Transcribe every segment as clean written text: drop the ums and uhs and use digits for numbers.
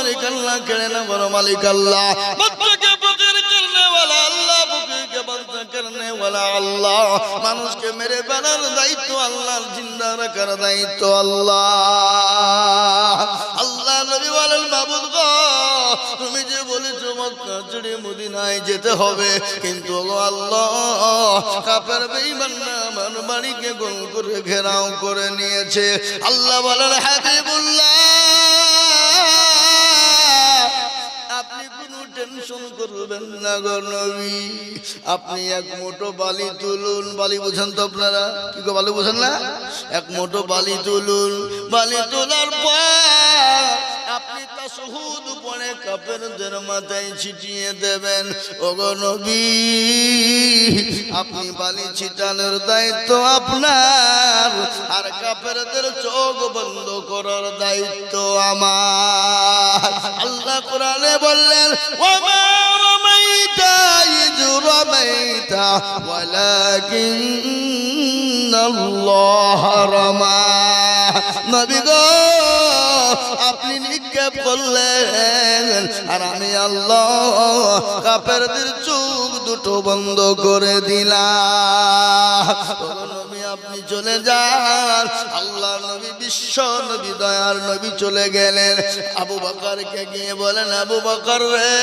মালিক আল্লাহ, কেড়ে নেবার মালিক আল্লাহ, বাচ্চাকে ফকির করনে ওয়ালা আল্লাহ, ফকিরকে বাচ্চা করনে ওয়ালা আল্লাহ, মানুষকে মেরে ফেলার দায়িত্ব আল্লাহর, জিন্দা রাখার দায়িত্ব আল্লাহ। আল্লাহ নবী বলেন, মাবুদ গো, তুমি যে বলেছো মক্কা ছেড়ে মদিনায় যেতে হবে, কিন্তু আল্লাহ কাফের বেঈমানরা আমার বাড়িকে গোল করে ঘেরাও করে নিয়েছে। আল্লাহ বলেন, হাবিবুল্লাহ, আপনি কোনো টেনশন করবেন না গো নবী, আপনি এক মুঠো বালি তুলুন। বালি বোঝেন তো আপনারা? কি গো, বালি বোঝেন না? এক মুঠো বালি তুলুন, বালি তোলার পর আপনি তাশহুদ পড়ে কাফেরদের মাথায় ছিটিয়ে দেবেন। ওগো নবী, আপনি বালি ছিটানোর দায়িত্ব আপনার, আর কাফেরদের চোখ বন্ধ করার দায়িত্ব আমার। আল্লাহ কোরআনে বললেন, ওয়া রামাইতা ইয রামাইতা ওয়ালাকিন্নাল্লাহ রামা। নবী গো, আপনি নিক্ষেপ করলেন, আর আমি আল্লাহ কাফেরদের চোখ দুটো বন্ধ করে দিলাম। নবী আপনি চলে যান। আল্লাহ নবী, বিশ্ব নবী, দয়ার নবী চলে গেলেন। আবু বকরকে গিয়ে বলেন, আবু বকর রে,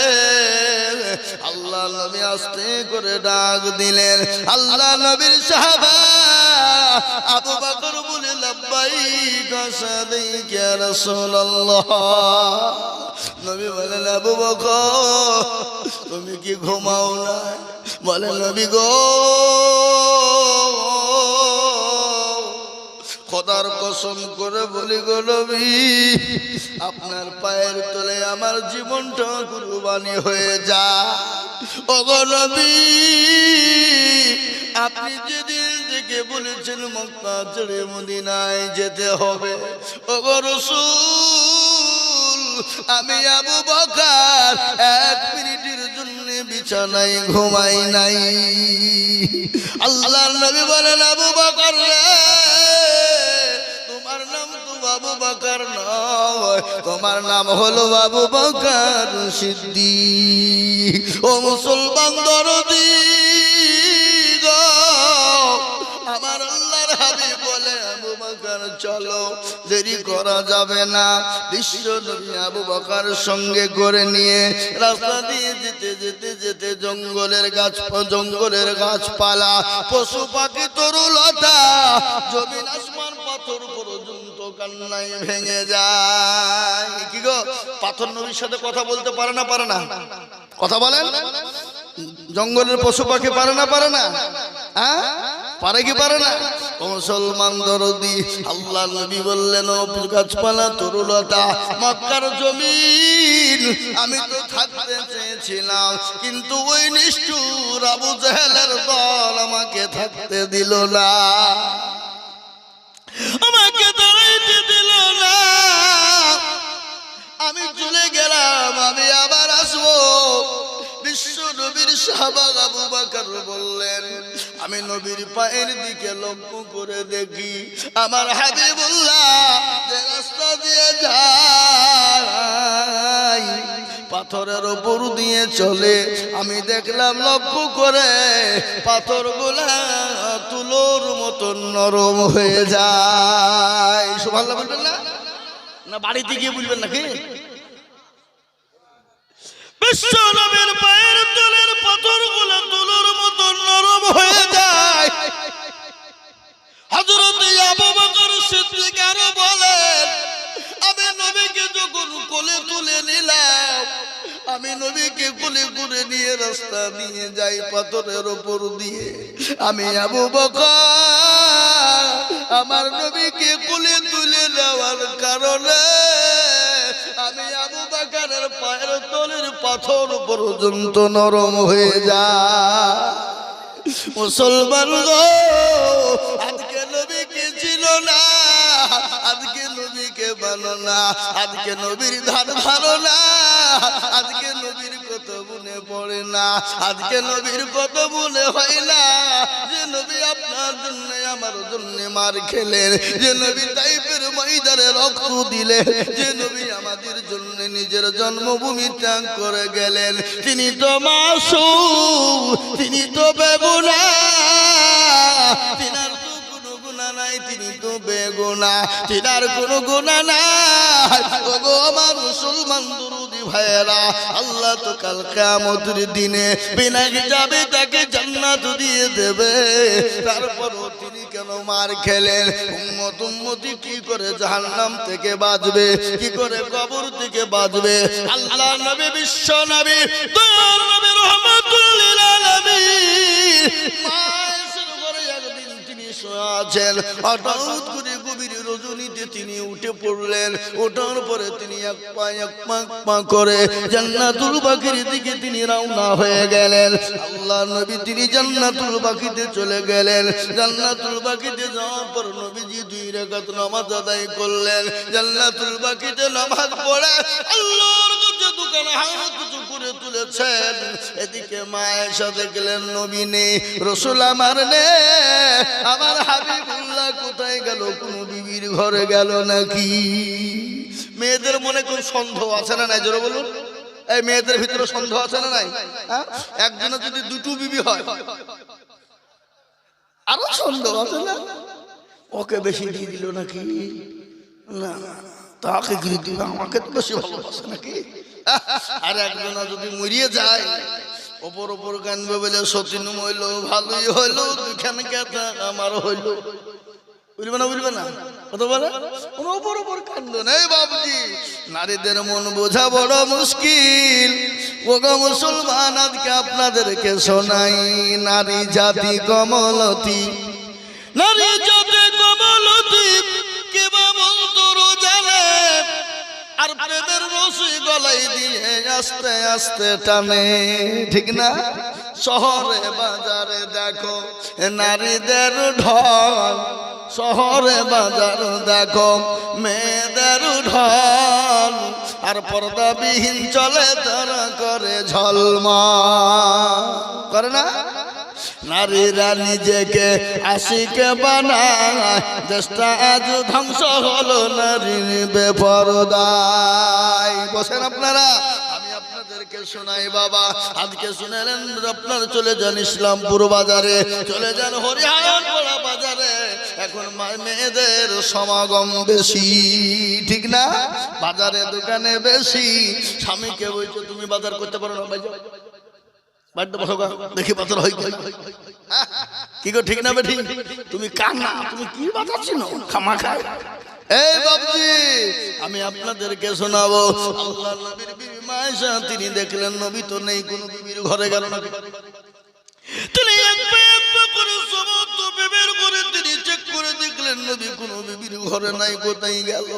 আল্লাহ নবী আস্তে করে ডাক দিলেন। আল্লাহ নবীর সাহাবা আবু বকর বলে, লাব্বাইক সাদিক ইয়া রাসূলুল্লাহ। নবী বলেন, আবু বকর তুমি কি ঘুমাও না? বলে, নবী গো, খোদার কসম করে বলি গো নবী, আপনার পায়ের তলে আমার জীবনটা কুরবানি হয়ে যায়। ওগো নবী, আপনি যেদিন থেকে বলেছেন মক্কা ছেড়ে মদিনায় যেতে হবে, ওগো রাসূল, আমি আবু বকর এক মিনিটের জন্য বিছানায় ঘুমাই নাই। আল্লাহর নবী বলেন, আবু বকর রে, তোমার নাম তো আবু বকর নয়, তোমার নাম হলো আবু বকর সিদ্দিক। ও মুসলমান দরদি গো, আমার আল্লাহর হাবিব বলে, আবু বকর চলো, দেরি করা যাবে না। বিশ্ব নবী আবু বকর সঙ্গে করে নিয়ে রাস্তা দিয়ে যেতে যেতে যেতে জঙ্গলের গাছপালা, পশু পাখি, তরুলতা, জমিন আসমান পাথর পর্যন্ত কান্নায় ভেঙে যায়। কি গো, পাথর নবীর সাথে কথা বলতে পারে না? পারে না? কথা বলেন। জঙ্গলের পশু পাখি পারে না? পারে না? হ্যাঁ, পারে কি পারে না? ও মুসলমান দরদি, আল্লাহ নবী বললেন, ও গাছপালা, তরুলতা, মক্কার জমিন, আমি তো থাকতে চেয়েছিলাম, কিন্তু ওই নিষ্ঠুর আবু জেহেলের দল আমাকে থাকতে দিল না, আমাকে দাঁড়াইতে দিল না। আমি চলে গেলাম, আমি আবার আসবো। বিশ্ব নবীর সাহাবা আবু বকর বললেন, আমি নবীর পায়ের দিকে লক্ষ্য করে দেখি, আমার হাবিবুল্লাহ যে রাস্তা দিয়ে যায় পাথরের উপর দিয়ে চলে, আমি দেখলাম লক্ষ্য করে পাথরগুলা তুলোর মতন নরম হয়ে যায়। সুবহানাল্লাহ বলবেন না? না বাড়িতে গিয়ে বলবেন নাকি? বিশ্ব নবীর পায়ের তলের পাথরগুলো তুলোর মতো নরম হয়ে যায়। হযরত আবু বকর সিদ্দিক আরো বলেন, আমি নবীকে যখন কোলে তুলে নিলাম, আমি নবীকে কোলে করে নিয়ে রাস্তা নিয়ে যাই পাথরের উপর দিয়ে, আমি আবু বকর আমার নবীকে কোলে তুলে নেওয়ার কারণে আমি আবু বকরের পায়ের তলের পাথর পর্যন্ত নরম হয়ে যায়। মুসলমান গো, আজকে নবীকে ছিল না, আজকে নবীকে মানো না, আজকে নবীর ধারণা, আজকে নবীর কত মনে পড়ে না, আজকে নবীর কত মনে হয় না যে নবী আপনার জন্য আমার জন্য মার খেলেন, যে নবী তাইফের ময়দানে রক্ত দিলেন, যে নবী আমাদের জন্য নিজের জন্মভূমি ত্যাগ করে গেলেন। তিনি তো মাসুম, তিনি তো বেগুনা, তিনার তো কোনো গুনাহ নাই, তিনি তো বেগুনা, তিনার কোনো গুনাহ নাই। ওগো আমার মুসলমান দুরুদি ভাইয়েরা, আল্লাহ তো কাল কিয়ামতের দিনে বিনা হিসাবে তাকে জান্নাত দিয়ে দেবে। তারপরও তিনি কেন মার খেলেন? উম্মতি কি করে জাহান্নাম থেকে বাঁচবে, কি করে কবর থেকে বাঁচবে? আল্লাহ নবী, বিশ্ব নবী, দয়ার নবী, রহমাতুল লিল আলামিন মায়ের ঘরে একদিন তিনি শুয়ে আছেন। হঠাৎ করে গভীর রজনীতে তিনি উঠে পড়লেন। ওঠার পরে তিনি এক পা করে জান্নাতুল বাকির দিকে তিনি রওনা হয়ে গেলেন। আল্লাহ নবী তিনি জান্নাতুল বাকিতে চলে গেলেন। জান্নাতুল বাকিতে যাওয়ার পর নবীজি 2 রাকাত নামাজ আদায় করলেন। জান্নাতুল বাকিতে নামাজ পড়ে আল্লাহর কাছে দুখানা হাত উঁচু করে তুলেছেন। এদিকে মা আয়েশা দেখলেন নবী নেই, রাসূল আমার নেই, আমার হাবিবুল্লাহ কোথায় গেল? কোন বিবির ঘরে গেল নাকি? মেয়েদের মনে কোন সন্দেহ আছে না নাই? জোরে বলুন। এই মেয়েদের ভিতরে সন্দেহ আছে না নাই? একজনের যদি 2টো বিবি হয় আরো সন্দেহ আছে না? ওকে বেশি দিয়ে দিল নাকি? না তাকে কি দিল, আমাকে তো বেশি ভালোবাসে নাকি? আর একজনা যদি মরিয়ে যায় ওপর কানবে বলে সতীনু হইল, ভালোই হইল, 2খান কথা আমার হইল। বুঝবে না কত বলে ওপর কান্দ নেই। বাবুজি, নারীদের মন বোঝা বড় মুশকিল। ওগো মুসলমান, আজকে আপনাদেরকে শোনাই নারী জাতি কমলতি, নারী জাতি কমলতি, কে বা মন্তর জানে, আর প্রেমের রশি গলায় দিয়ে আস্তে আস্তে টানে, ঠিক না? শহরে বাজারে দেখো নারীদের ঢল, শহরে বাজার দেখো মেয়েদের ঢল, আর পর্দাবিহীন চলে তারা করে ঝলমা, করে না? নারীরা নিজেকে আশিকে বানায়, দেশটা আজ ধ্বংস হলো নারীর বেপরদায়। বসেন আপনারা, আমি আপনাদেরকে শোনাই বাবা। আজকে শুনেলেন আপনার, চলে যান ইসলামপুর বাজারে, চলে যান হরিহারপাড়া বাজারে, এখন মেয়েদের সমাগম বেশি, ঠিক না? বাজারে দোকানে বেশি। স্বামীকে বলছো তুমি বাজার করতে পারো না, দেখি বাজার হয় কি গো, ঠিক না বেঠি? তুমি কান্না, তুমি কি বাজাচ্ছি না খামা খায়। এই বাবজি, আমি আপনাদেরকে শোনাবো আল্লাহ নবীর বিবি মা আয়েশা, তিনি দেখলেন নবী তো নেই, কোন বিবির ঘরে গেল না। তিনি এক পা করে সমস্ত বিবির ঘরে তিনি চেক করে দেখলেন নবী কোন বিবির ঘরে নাই, কোথায় গেল?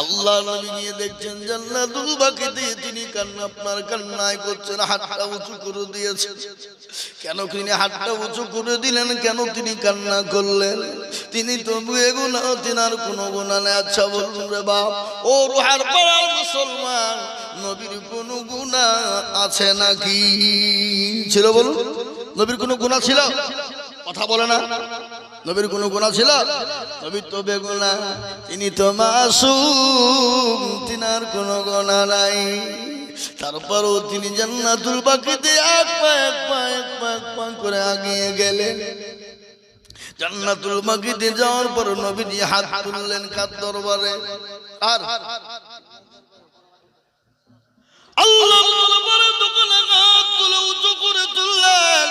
আল্লাহ নবী নিয়ে দেখছেন জান্নাতুল বাকিতে তিনি কান্না, আপনার কান্নায় করছেন, হাতটা উঁচু করে দিয়েছেন। কেন তিনি হাতটা উঁচু করে দিলেন? কেন তিনি কান্না করলেন? তিনি তো বেগুনা, তিনার কোনো গুনাহ নেই। আচ্ছা বলুন রে বাপ, ও রুহার পাড়ার মুসলমান, নবীর কোনো গুনাহ আছে নাকি? ছিল বলুন, নবীর কোনো গুনাহ ছিল? কথা বলে না। নবীর কোনো গুনাহ ছিল? নবী তো বেগুনা, তিনি তো মাসুম, তিনার কোনো গুনাহ নাই। তারপরও তিনি জান্নাতুল বাকিতে এক পা করে আগিয়ে গেলেন। জান্নাতুল বাকিতে যাওয়ার পর নবীজি হাত তুললেন কার দরবারে, আর আল্লাহ দরবারে দোকানে হাত তুলে উঁচু করে তুললেন।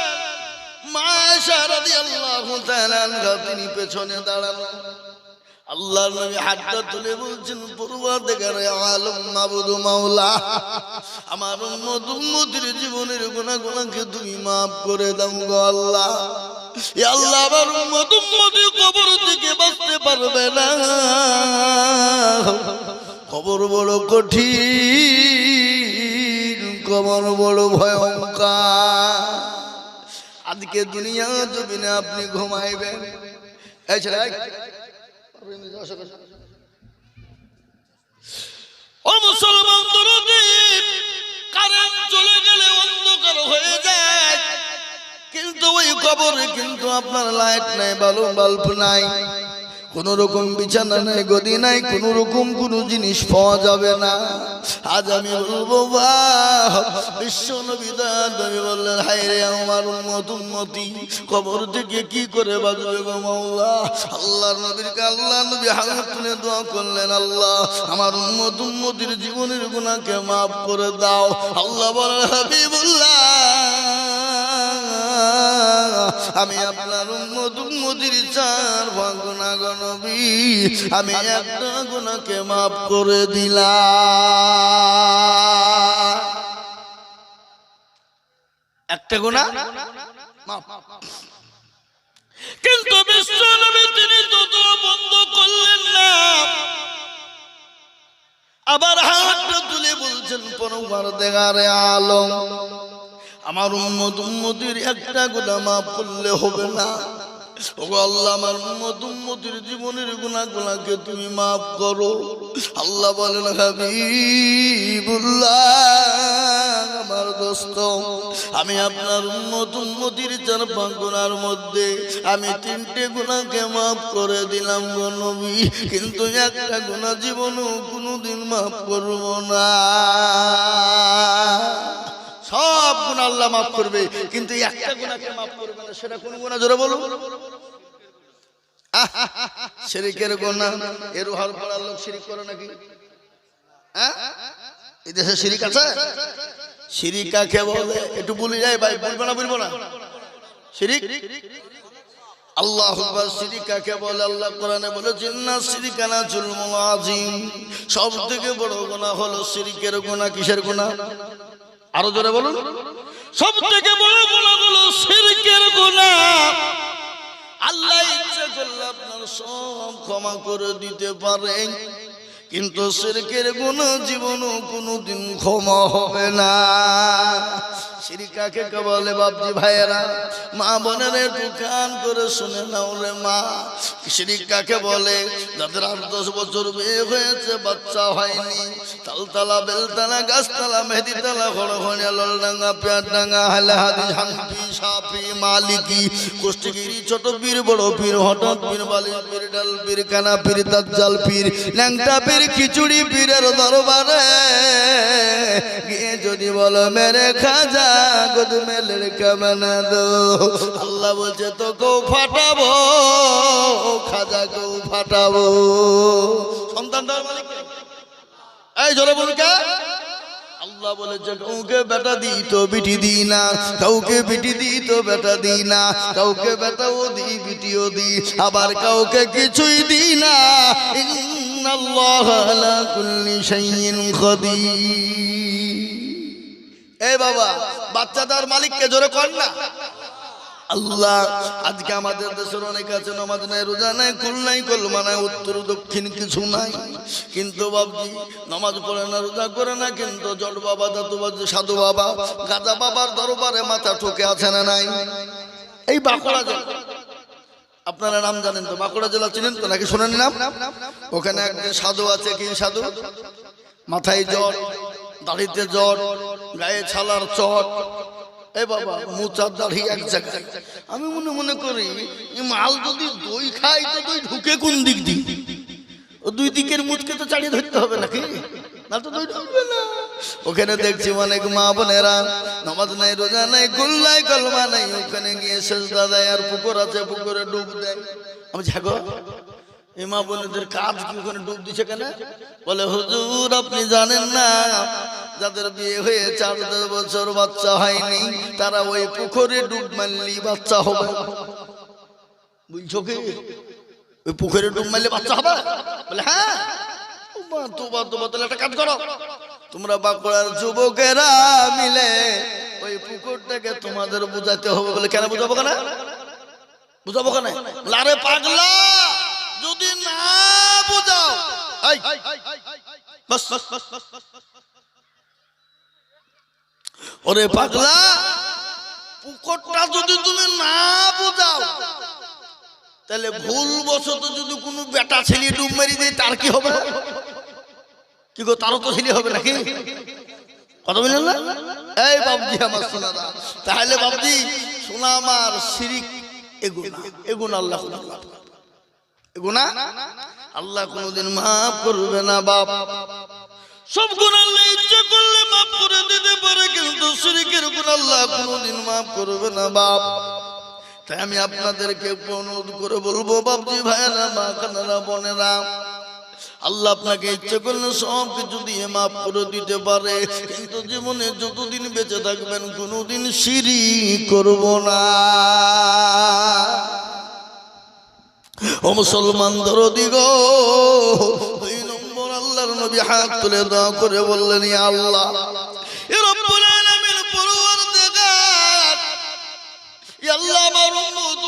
মা আয়েশা রাদিয়াল্লাহু তাআলা আনহা তিনি পেছনে দাঁড়ানো। আল্লাহর নবী হাতটা তুলে বলছেন, পরওয়ারদিগার আলম মাবুদ মাওলা, আমার উম্মতের জীবনের গুনাহকে তুমি maaf করে দাও গো আল্লাহ। ইয়া আল্লাহ, আমার উম্মতি কবর থেকে বাঁচতে পারবে না, কবর বড় কঠিন, কবর বড় ভয়ঙ্কর। আজকে দুনিয়া জমিনে আপনি ঘুমাইবেন, এই ছেলে ও মুসলমান, কারেন্ট কিন্তু ওই কবরে কিন্তু আপনার লাইট নাই, বাল্ব নাই, কোন রকম বিছানা নাই, গদি নাই, কোন রকম কোন জিনিস পাওয়া যাবে না। আজ আমি বলবো বিশ্ব নবী নবী বললেন, হায় রে আমার উম্মতি, কবর থেকে কি করে বাঁচবে গো মাওলা। আল্লাহর নবীকে আল্লাহ নবী হাত তুলে দোয়া করলেন, আল্লাহ আমার উম্মতির জীবনের গুনাহকে মাফ করে দাও। আল্লাহ বলেন, হাবিবুল্লাহ আমি আপনার উম্মতির 4 ভাগ গুনাহ গো নবী, আমি একটা গুনাহকে মাফ করে দিলাম, একটা গুনাহ মাফ। কিন্তু বিশ্ব নবী তিনি তো বন্ধ করলেন না, আবার হাতটা তুলে বলছেন, পরওয়ারদিগারে আলম আমার উম্মতির একটা গুনাহ মাফ করলে হবে না। ওগো আল্লাহ আমার উম্মতির জীবনের গুনাহগুলোকে তুমি মাফ করো। আল্লাহ বলেন, হাবিবুল্লাহ আমার দোস্ত, আমি আপনার উম্মতির 4 ভাগ গুনার মধ্যে আমি 3টে গুনাহকে মাফ করে দিলাম গো নবী, কিন্তু একটা গুনাহ জীবনও কোনোদিন মাফ করব না। সব গুনাহ আল্লাহ মাফ করবে, কিন্তু একটা গুনাহকে মাফ করবে না। সেটা কোন গুনাহ জোরে বলো? শিরকের গুনাহ। এর হার পড়ার লোক শিরক করে নাকি? এই দেশে শিরক আছে? শিরক কাকে বলে একটু বলে যায় ভাই, বলবো না শিরক? আল্লাহু আকবার। শিরক কাকে বলে? আল্লাহ কোরআনে বলেছেন, না শিরকানা জুলমুল আযীম, সবথেকে বড় গুনাহ হলো শিরকের গুনাহ। কিসের গুনাহ? আরো জোরে বলুন। সবথেকে বড় গুনাহ হলো শিরকের গুনাহ। আল্লাহ ইচ্ছা করলে আপনার সব ক্ষমা করে দিতে পারেন, কিন্তু শিরকের গুনাহ জীবনও কোনোদিন ক্ষমা হবে না। শিরক কাকে বলে বাপজি ভাইয়েরা, মা বোনেরা একটু কান করে শুনে নাও রে মা। শিরক কাকে বলে? যাদের 8-10 বছর বিয়ে হয়েছে, বাচ্চা হয়নি, তালতলা, বেলতলা, গাছতলা, মেহেদিতলা, খড়খড়িয়া, ললডাঙ্গা, পেয়ারডাঙ্গা, হালাহাদি, হানফি, শাফি, মালিকি, কুষ্টিগিরি, ছোট পীর, বড় পীর, হঠাৎ পীর, বালিশ পীর, ডাল পীর, কানা পীর, দাজ্জাল পীর, ল্যাংটা পীর, খিচুড়ি পীরের দরবারে গিয়ে যদি বলো মেরে খাজা গোদ মে লড়কা বানা দো, আল্লাহ বলছে তোকেও ফাটাবো, খাজাকেও ফাটাবো। সন্তান দেওয়ার মালিক এই জোরে বলুন কে? আল্লাহ বলেছে, কাউকে বেটা দিই তো বিটি দিই না, কাউকে বিটি দিই তো বেটা দিই না, কাউকে বেটাও দিই বিটিও দিই, আবার কাউকে কিছুই দিই না। ইন্নাল্লাহা আলা কুল্লি শাইইন কাদির। এই বাবা, বাচ্চাদার মালিককে জোরে কর না আল্লাহ। আজকে আমাদের দেশের অনেক আছে নামাজ নাই, রোজা নাই, কুল নাই, কলমা নাই, উত্তর দক্ষিণ কিছু নাই, কিন্তু বাবজি নামাজ পড়ে না, রোজা করে না, কিন্তু জট বাবা, দাদু বাবা, সাধু বাবা, গাজা বাবার দরবারে মাথা ঠকে আছে না নাই? এই বাঁকুড়া জেলা, আপনারা নাম জানেন তো? বাঁকুড়া জেলা চিনেন তো নাকি? শোনেন নাম? ওখানে একজন সাধু আছে। কি সাধু? মাথায় জট, দাড়িতে জট, গায়ে ছালার চট, এ বাবা মুচার দাড়ি এক জায়গায়। আমি মনে করি মাল যদি দই খাই তো দই ঢুকে কোন দিক দিয়ে? ও 2 দিকের মুচকে তো চাড়িয়ে ধরতে হবে নাকি? না তো দই ঢুকবে না। ওখানে দেখছি অনেক মা বোনেরা নামাজ নাই, রোজা নাই, কুল নাই, কলমা নাই, ওখানে গিয়ে সেজদা দেয়, আর পুকুর আছে, পুকুরে ডুব দেয়। আমি ঝাগো এই মা বোনেদের কাজ কি ওখানে ডুব দিচ্ছে কেন? বলে হুজুর আপনি জানেন না, যাদের বিয়ে হয়ে 4-10 বছর বাচ্চা হয়নি, তারা ওই পুকুরে ডুব মারলি বাচ্চা হবে। বুঝছো কি? ওই পুকুরে ডুব মারলে বাচ্চা হবে? বলে হ্যাঁ। তোবা তাহলে একটা কাজ করো, তোমরা বাঁকুড়ার যুবকেরা মিলে ওই পুকুরটাকে তোমাদের বুঝাতে হবে। বলে কেন বুঝাবো কেন? বুঝাবো কেন? আরে পাগলা, যদি না বুঝাও, ওরে পাগলা, পুকুরটা যদি তুমি না বুঝাও, তাহলে ভুল বশত যদি কোনো বেটা ছেলে ডুব মেরে দেয়, তার কি হবে? কি গো, তারও তো ছেলে হবে নাকি? কথা বললেন না? এই বাবজি আমার সোনারা, তাহলে বাবজি সুনামার শিরিক এগুনা আল্লাহ এগুনা আল্লাহ কোনোদিন মাফ করবে না বাপ। সব গুনাহ আল্লাহ ইচ্ছা করলে মাফ করে দিতে পারে, কিন্তু শিরকের গুনাহ আল্লাহ কোনোদিন মাফ করবে না বাপ। তাই আমি আপনাদেরকে অনুরোধ করে বলবো বাপজি ভাইয়েরা, মা কানারা, বোনেরা, আল্লাহ আপনাকে ইচ্ছে করলে সব কিছু দিয়ে মাফ করে দিতে পারে, কিন্তু জীবনে যতদিন বেঁচে থাকবেন কোনোদিন শিরক করব না। ও মুসলমান দরদি গো, 2 নম্বর আল্লাহর নবী হাত তুলে দোয়া করে বললেন, ইয়া আল্লাহ, ইয়া রব্বুল আলামিন, পরওয়ারদিগার, ইয়া আল্লাহ, আমার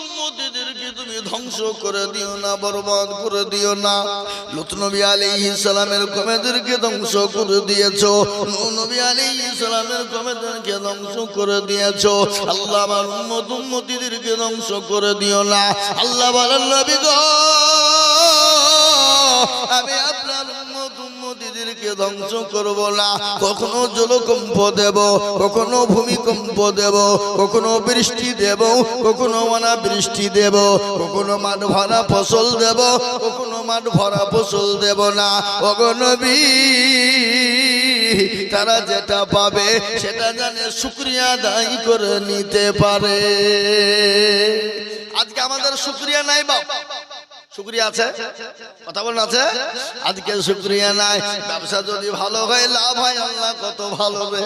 উম্মতদেরকে তুমি ধ্বংস করে দিও না, বরবাদ করে দিও না। লূত নবী আলাইহিস সালামের কওমদেরকে ধ্বংস করে দিয়েছো, নূহ নবী আলাইহিস সালামের কওমদেরকে ধ্বংস করে দিয়েছো। আল্লাহ, আমার উম্মতদেরকে ধ্বংস করে দিও না। আল্লাহ বলেন, নবী গো, আমি আপনার উম্মতদেরকে ধ্বংস করব না। কখনো জলকম্প দেব, কখনো ভূমিকম্প দেব, কখনো বৃষ্টি দেব, কখনো অনাবৃষ্টি দেব, কখনো মাঠ ভরা ফসল দেব, কখনো মাঠ ভরা ফসল দেব না। ওগো নবী, তারা যেটা পাবে সেটা জানে শুকরিয়া আদায় করে নিতে পারে। আজকে আমাদের শুকরিয়া নাই বাপ, শুকরিয়া আছে? কথা বলেন আছে? আজকে শুকরিয়া নাই। ব্যবসা যদি ভালো হয়, লাভ হয়, আল্লাহ কত ভালো রে।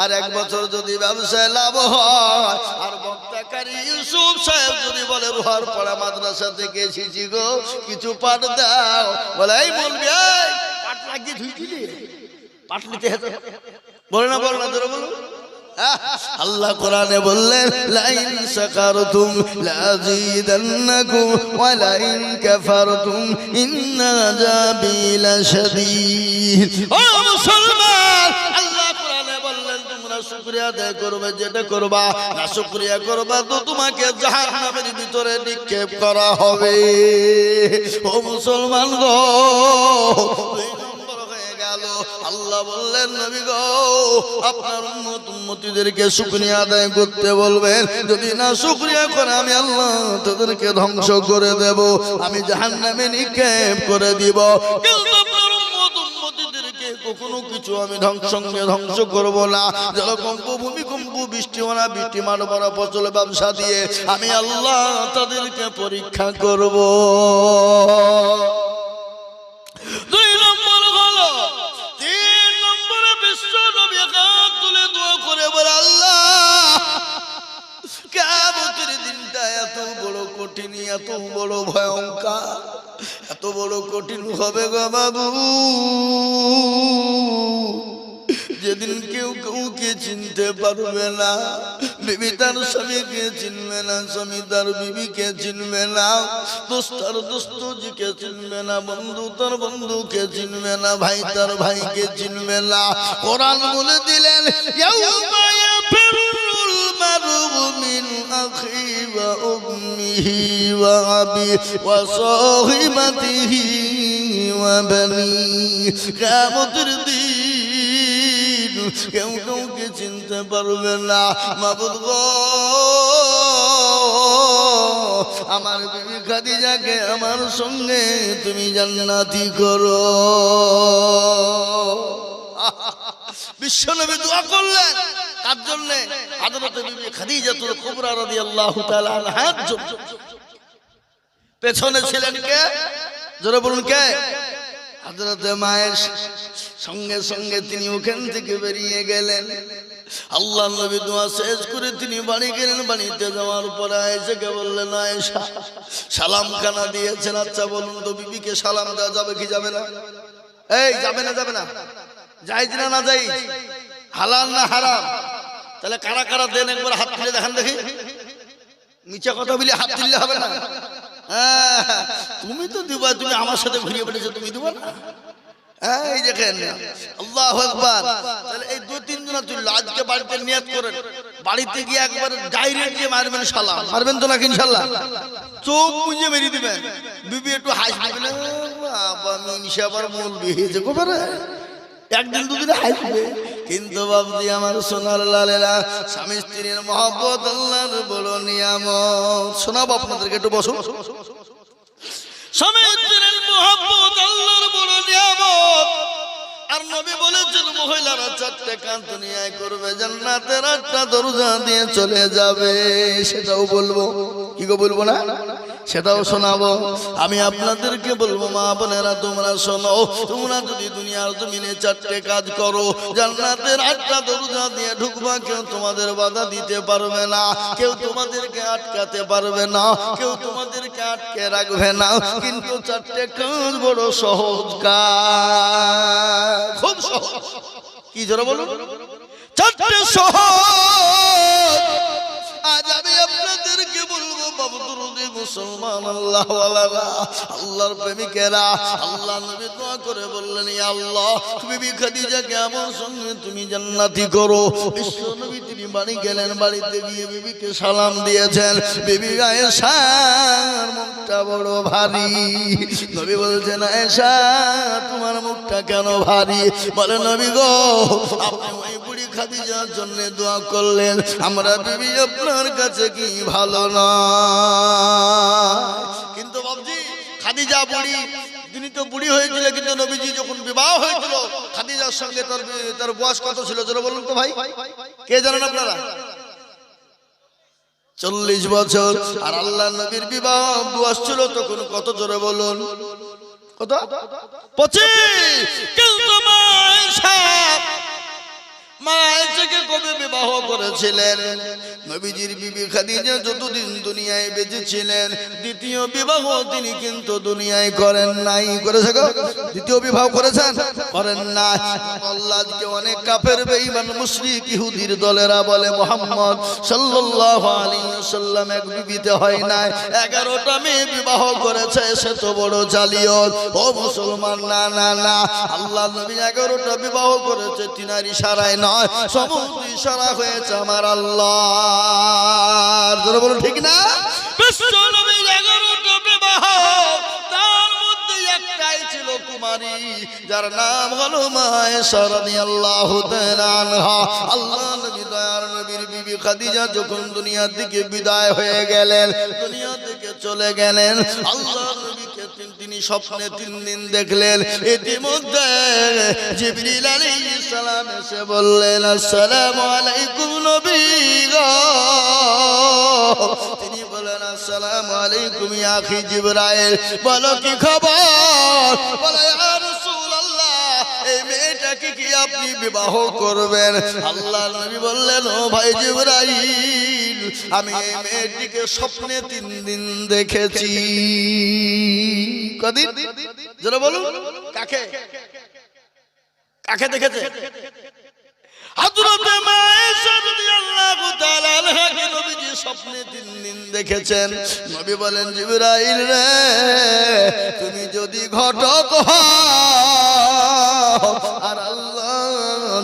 আর 1 বছর যদি ব্যবসায় লাভ হয়, আর বক্তাকারী ইউসুফ সাহেব যদি বলে, রোহার পাড়া মাদ্রাসা থেকে এসেছি গো, কিছু পাট দাও, বলে এই বলবি, এই পাট লাগিয়ে ধুইছিলি, পাট নিতে বলে না, বলে না, ধরে বলো। আল্লাহ কোরআনে বললেন, লাইন শাকারতুম লাযীদান্নাকুম ওয়া লাইন কাফারতুম ইন্না আযাবী লাশাদীদ। ও মুসলমান, আল্লাহ কোরআনে বললেন, তোমরা শুকরিয়া আদায় করবে, যেটা করবা না শুকরিয়া করবা তো তোমাকে জাহান্নামের ভিতরে নিক্ষেপ করা হবে। ও মুসলমান গো, আল্লাহ বললেন, নবী গো, আপনার উম্মতদেরকে শুকরিয়া আদায় করতে বলবেন, যদি না শুকরিয়া করে আমি আল্লাহ তাদেরকে ধ্বংস করে দেব, আমি জাহান্নামে নিক্ষেপ করে দিব। কিন্তু আপনার উম্মতদেরকে কখনো কিছু আমি সঙ্গে ধ্বংস করব না। জলকম্প, ভূমিকম্প, বৃষ্টি অনাবৃষ্টি, মাঠ ভরা ফসল, ব্যবসা দিয়ে আমি আল্লাহ তাদেরকে পরীক্ষা করব। 2 নম্বর হলো, 3 নম্বরে বিশ্ব নবী হাত তুলে দোয়া করে বলে, আল্লাহ, কিয়ামতের দিনটা এত বড় কঠিন, এত বড় ভয়ঙ্কর, এত বড় কঠিন হবে গো বাবু, যেদিন কেউ কাউকে চিনতে পারবে না। বিবি তার স্বামীকে চিনবে না, স্বামী তার বিবিকে চিনবে না, দোস্ত তার দোস্তকে চিনবে না, বন্ধু তার বন্ধুকে চিনবে না, ভাই তার ভাইকে চিনবে না। কোরআন বলে দিলেন, ইয়াউমা ইয়াফিরুল মারউ মিন আখি ওয়া উম্মিহি ওয়া আবি ওয়া সাহিবাতিহি ওয়া বানি। কিয়ামতের দিন কেউ কাউকে চিনতে পারবে না। মাবুদ গো, আমার বিবি খাদিজাকে আমার সঙ্গে তুমি জান্নাতি করো। বিশ্বনবী দোয়া করলেন কার জন্য? হযরত বিবি খাদিজাতুল কুবরা রাদিয়াল্লাহু তাআলা আনহার জন্য। পেছনে ছিলেন কে? জোরে বলুন কে? হযরত মায়ের সঙ্গে সঙ্গে তিনি ওখান থেকে বেরিয়ে গেলেন। আল্লাহ নবী দোয়া শেষ করে তিনি বাড়ি গেলেন। বাড়িতে যাওয়ার পরে আয়েশাকে বললেন, আয়েশা, সালাম খানা দিয়েছেন, আচ্ছা বলুন তো বিবিকে সালাম দেওয়া যাবে কি যাবে না? এই যাবে না, যাবে না, জায়েজ না না জায়েজ, হালাল না হারাম? তাহলে কারা কারা দেন একবার হাত তুলে দেখান দেখি। মিছা কথা বলে হাত তুললে হবে না। তুমি তো দিবা, তুমি আমার সাথে ঘুরিয়ে বেড়েছো, তুমি দিবা না? এই দেখেন, আল্লাহু আকবার। তাহলে এই 2-3 জন তুললো। আজকে বাড়িতে নিয়ত করেন, বাড়িতে গিয়ে একবার ডাইরেক্ট গিয়ে মারবেন সালাম। মারবেন তো নাকি ইনশাআল্লাহ? চোখ মুজে মেরে দিবেন। বিবি একটু হাসবে না, বাবা মিনশা আবার মৌলবি হয়েছে গোবারে, 1 দিন 2 দিনে হাসবে। কিন্তু বাবজি আমার সোনার লালেরা, স্বামী স্ত্রীর মহব্বত আল্লাহর বড় নিয়ামত। শোনাবো আপনাদেরকে, একটু বসুন। স্বামী স্ত্রীর মহব্বত আল্লাহর বড় নিয়ামত। আর নবী বলেছেন মহিলারা চারটে কাজ দুনিয়ায় করবে, জান্নাতের একটা দরজা দিয়ে চলে যাবে। সেটাও বলবো, কি গো বলবো না? সেটাও শোনাবো। আমি আপনাদেরকে বলবো মা বোনেরা তোমরা শোনো, তোমরা যদি দুনিয়ার জমিনে চারটে কাজ করো, জান্নাতের একটা দরজা দিয়ে ঢুকবা, কেউ তোমাদের বাধা দিতে পারবে না, কেউ তোমাদেরকে আটকাতে পারবে না, কেউ তোমাদেরকে আটকে রাখবে না। কিন্তু চারটে কাজ বড় সহজ কাজ, খুব সহজ। কি জোরে বলুন? চারটে সহজ। আজ আমি আপনাদেরকে বলবো বাবু দুরুদি মুসলমান আল্লাহওয়ালারা, আল্লাহর প্রেমিকেরা, আল্লাহ নবী দোয়া করে বললেন ইয়া আল্লাহ বিবি খাদিজাকে আমার সঙ্গে তুমি জান্নাতি করো। বিশ্ব নবী তিনি বাড়ি গেলেন, বাড়িতে গিয়ে বিবিকে সালাম দিয়েছেন। বিবি আয়েশার মুখটা বড় ভারী। নবী বলছেন আয়েশা তোমার মুখটা কেন ভারী? বলে নবী গো আপনি ওই বুড়ি খাদিজার জন্য দোয়া করলেন, আমরা বিবি আপনার কাছে কি ভালো না? কিন্তু বাবজি খাদিজা বুড়ি, তিনি তো বুড়ি হয়েছিল, কিন্তু নবীজি যখন বিবাহ হয়েছিল খাদিজার সঙ্গে তার বয়স কত ছিল জোরে বলুন তো ভাই, কে জানেন আপনারা? 40 বছর। আর আল্লাহ নবীর বিবাহ বয়স ছিল তখন কত জোরে বলুন? কত? 25। কিন্তু মা আয়েশাকে কবে বিবাহ করেছিলেন? নবীজির বিবি খাদিজা যতদিন দুনিয়ায় বেঁচে ছিলেন দ্বিতীয় বিবাহ তিনি কিন্তু দুনিয়ায় করেন নাই। করেছে গো? দ্বিতীয় বিবাহ করেছেন? করেন না। আল্লাহকে অনেক কাফের বেঈমান মুশরিক ইহুদির দলেরা বলে মুহাম্মদ সাল্লাল্লাহু আলাইহি ওয়াসাল্লাম এক বিবিতে হয় নাই, 11টা মেয়ে বিবাহ করেছে, সে তো বড় জালিয়াত। ও মুসলমান, না না না, আল্লাহ নবী 11টা বিবাহ করেছে, তিনার ইশারায় নয়, সমস্ত ইশারা হয়েছে আমার আল্লাহর। জোরে বলুন ঠিক না? বিশ্ব নবীর 11টা বিবাহ, তার মধ্যে একটাই ছিল কুমারী, যার নাম হলো মা আয়েশা রাদিয়াল্লাহু তাআলা আনহা। আল্লাহ নবী দয়ার নবীর বিবি খাদিজা যখন দুনিয়া থেকে বিদায় হয়ে গেলেন, দুনিয়া থেকে চলে গেলেন, আল্লাহ নবীকে তিনি স্বপ্নে 3 দিন দেখলেন। ইতিমধ্যে জিবরিল আলাইহিস সালাম এসে বললেন আসসালামু আলাইকুম নবী গো। তিনি বলেন আসসালামু আলাইকুম ইয়া আখি জিবরাইল, বলো কি খবর? বলে ইয়া রাসূলুল্লাহ এই মেয়েটাকে কি আপনি বিবাহ করবেন? আল্লাহ নবী বললেন ও ভাই জিবরাইল, আমি এই মেয়েটিকে স্বপ্নে 3 দিন দেখেছি। কদিন? যারা বলুন কাকে কাকে দেখেছে? হযরত মা আয়েশা রাদিয়াল্লাহু তাআলা আনহাকে নবীজি স্বপ্নে 3 দিন দেখেছেন। নবী বলেন জিবরাইল রে, তুমি যদি ঘটক হও আর আল্লাহ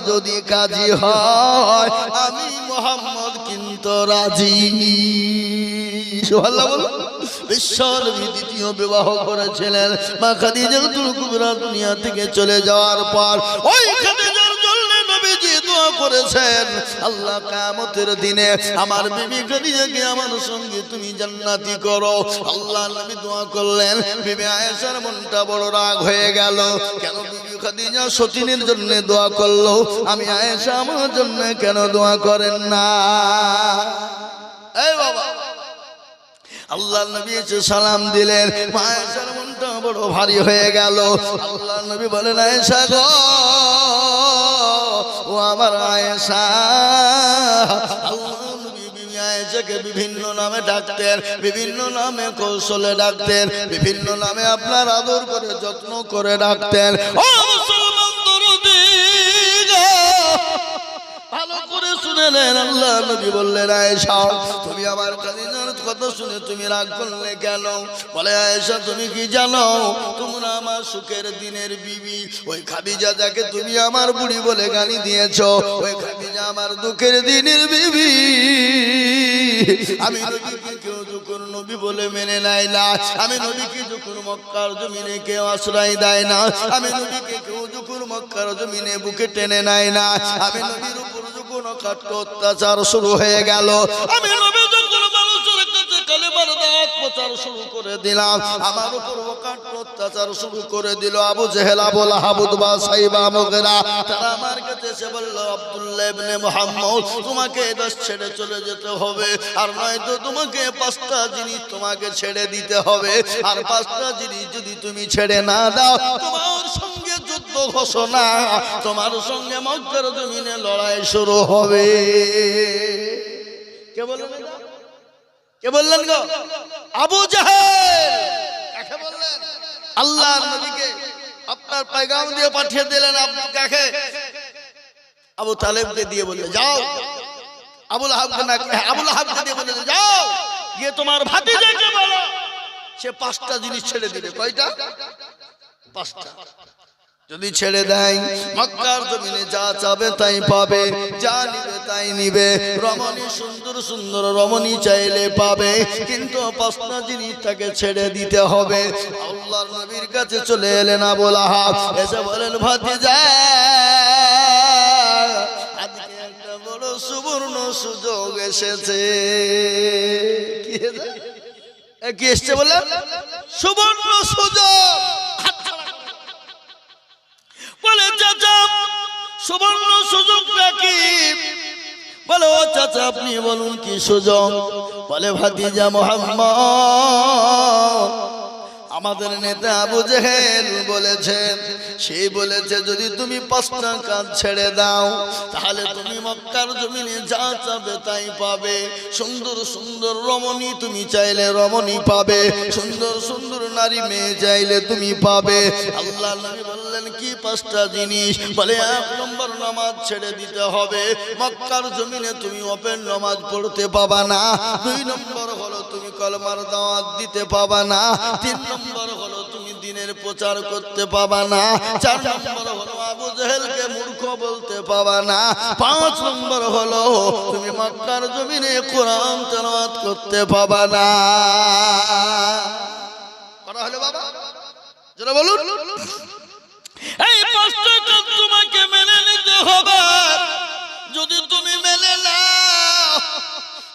যদি কাজী হয়, আমি মুহাম্মদ কিন্তু রাজি। সুবহানাল্লাহ বলুন। বিশ্বনবী দ্বিতীয় বিবাহ করেছিলেন। মা খাদিজাতুল কুবরা দুনিয়া থেকে চলে যাওয়ার পর ওই খাদিজার জন্য নবীজি দোয়া করেছেন, আল্লাহ কিয়ামতের দিনে আমার বিবি খাদিজাকে আমার সঙ্গে তুমি জান্নাতি করো। আল্লাহ নবী দোয়া করলেন। বিবি আয়েশার মনটা বড় রাগ হয়ে গেল, কেন বিবি খাদিজা সতীনের জন্য দোয়া করলো, আমি আয়েশা আমার জন্য কেন দোয়া করেন না? এই বাবা, আল্লাহ নবী এসে সালাম দিলেন, মা আয়েশার মনটা বড় ভারী হয়ে গেল। আল্লাহ নবী বলেন আয়েশা গো, ও আমার আয়েশা। আল্লাহ নবী বিবি আয়েশাকে বিভিন্ন নামে ডাকতেন, বিভিন্ন নামে কৌশলে ডাকতেন, বিভিন্ন নামে আপনার আদর করে যত্ন করে ডাকতেন। ও মুসলমান দরদি গো, ভালো করে শুনেলেন আল্লাহ নবী বললেন আয়েশা তুমি আমার খাদিজার কথা শুনে তুমি রাগ করলে কেন? বলে আয়েশা তুমি কি জানো তোমরা আমার সুখের দিনের বিবি, ওই খাদিজা যাকে তুমি আমার বুড়ি বলে গালি দিয়েছো, ওই খাদিজা আমার দুঃখের দিনের বিবি। আমি নবীকে কেউ যখন নবী বলে মেনে নেয় না, আমি নবীকে যখন মক্কার জমিনে কেউ আশ্রয় দেয় না, আমি নবীকে কেউ যখন মক্কার জমিনে বুকে টেনে নেয় না, আমি নবীর উপর যখন অকাট্য অত্যাচার শুরু হয়ে গেল, আমি নবী যখন মানুষের কাছে কালেমার দাওয়াত প্রচার শুরু করে দিলাম, আমার উপর অকাট্য অত্যাচার শুরু করে দিল আবু জেহেল, আবু লাহাব, উতবা, সাইবা, মুগীরা। তারা আমার কাছে এসে বলল আব্দুল্লাহ ইবনে মুহাম্মদ তোমাকে দেশ ছেড়ে চলে যেতে হবে, আর নয়তো তোমাকে 5টা জিনিস তোমাকে ছেড়ে দিতে হবে, আর 5টা জিনিস যদি তুমি ছেড়ে না দাও তোমার সঙ্গে যুদ্ধ ঘোষণা, তোমার সঙ্গে মক্কার জমিনে লড়াই শুরু হবে। কে বললেন? কে বললেন গো? আবু জাহেল। কাকে বললেন? আল্লাহর নবীকে আপনার পয়গাম দিয়ে পাঠিয়ে দিলেন। আপনি কাকে? আবু তালেবকে দিয়ে বললেন যাও, আবু লাহাবকে না, আবু লাহাবকে দিয়ে বললেন যাও গিয়ে তোমার ভাতিজাকে বলো সে 5টা জিনিস ছেড়ে দিবে। কয়টা? 5টা। যদি ছেড়ে দেয় মক্কার জমিনে যা চাবে তাই পাবে, যা নিবে তাই নিবে, রমণী সুন্দর সুন্দর রমণী চাইলে পাবে, কিন্তু 5টা জিনিস তাকে ছেড়ে দিতে হবে। আল্লাহর নবীর কাছে চলে এলেন আবু লাহাব, এসে বলেন ভাতিজা আজকে একটা বড় সুবর্ণ সুযোগ এসেছে। কি এসছে বলেন? সুবর্ণ সুযোগ। বলে চাচা সুবর্ণ সুযোগটা কি? বলে ও চাচা আপনি বলুন কি সুযোগ? বলে ভাতিজা মুহাম্মদ আমাদের নেতা আবু জেহেল বলেছে, সেই বলেছে যদি তুমি 5টা কাজ ছেড়ে দাও তাহলে তুমি মক্কার জমিনে যা চাবে তাই পাবে, সুন্দর সুন্দর রমণী তুমি চাইলে রমণী পাবে, সুন্দর সুন্দর নারী মেয়ে চাইলে তুমি পাবে। আল্লাহ নবী বললেন কি 5টা জিনিস? বলে 1 নম্বর নামাজ ছেড়ে দিতে হবে, মক্কার জমিনে তুমি ওপেন নামাজ পড়তে পাবা না। 2 নম্বর হলো তুমি কলমার দাওয়াত দিতে পাবা না। 3 নম্বর হলো তুমি দিনের প্রচার করতে পাবা না। 4 নম্বর হলো আবু জেহেলকে মূর্খ বলতে পাবা না। 5 নম্বর হলো তুমি মক্কার জমিনে কোরআন তেলাওয়াত করতে পাবা না। করা হলো বাবা? যারা বলুন এই 5টা কাজ তোমাকে মেনে নিতে হবে। যদি তুমি মেনে নাও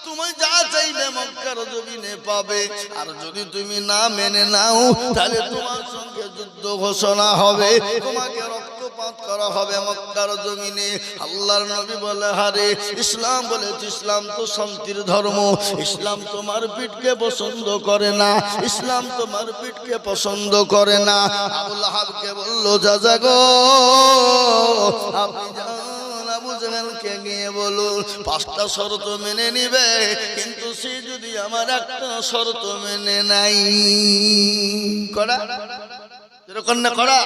তুমি যা চাইবে মক্কার জমিনে পাবে, আর যদি তুমি না মেনে নাও তাহলে তোমার সঙ্গে যুদ্ধ ঘোষণা হবে, তোমাকে রক্তপাত করা হবে মক্কার জমিনে। আল্লাহর নবী বলে হারে ইসলাম বলেছে ইসলাম তো শান্তির ধর্ম, ইসলাম তোমার পিঠকে পছন্দ করে না, ইসলাম তোমার পিঠকে পছন্দ করে না। আবু লাহাবকে বলল যা গো আপনি আবু জেহেলকে গিয়ে বলুন 5টা শর্ত মেনে নিবে, কিন্তু সে যদি আমার একটা শর্ত মেনে নাই। করা এরকম না করা?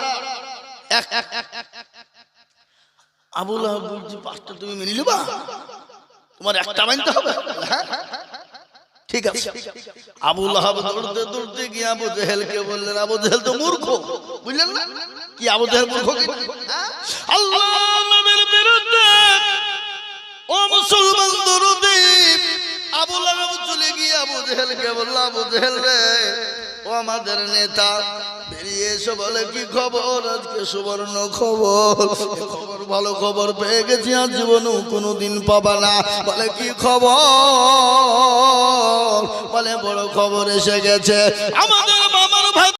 আবু লাহাব বলছি 5টা তুমি মেনে নিবা, তোমার একটা মানতে হবে। হ্যাঁ ঠিক আছে। আবু লাহাব দৌড়তে দৌড়তে গিয়ে আবু জেহেলকে বললেন, আবু জেহেল তো মূর্খ, বুঝলেন না? কি আবু জেহেল মূর্খ? আল্লাহর নবীর বিরুদ্ধে ও মুসলমান দরদি আবু লাহাব চলে গিয়ে আবু জেহেলকে বলল, আবু জেহেল রে ও আমাদের নেতা বেরিয়ে এসে বলে কি খবর? আজকে সুবর্ণ খবর, খবর ভালো খবর পেয়ে গেছি, আর জীবনেও কোনোদিন পাবা না। বলে কি খবর? বলে বড় খবর এসে গেছে, আমাদের মামার ভাই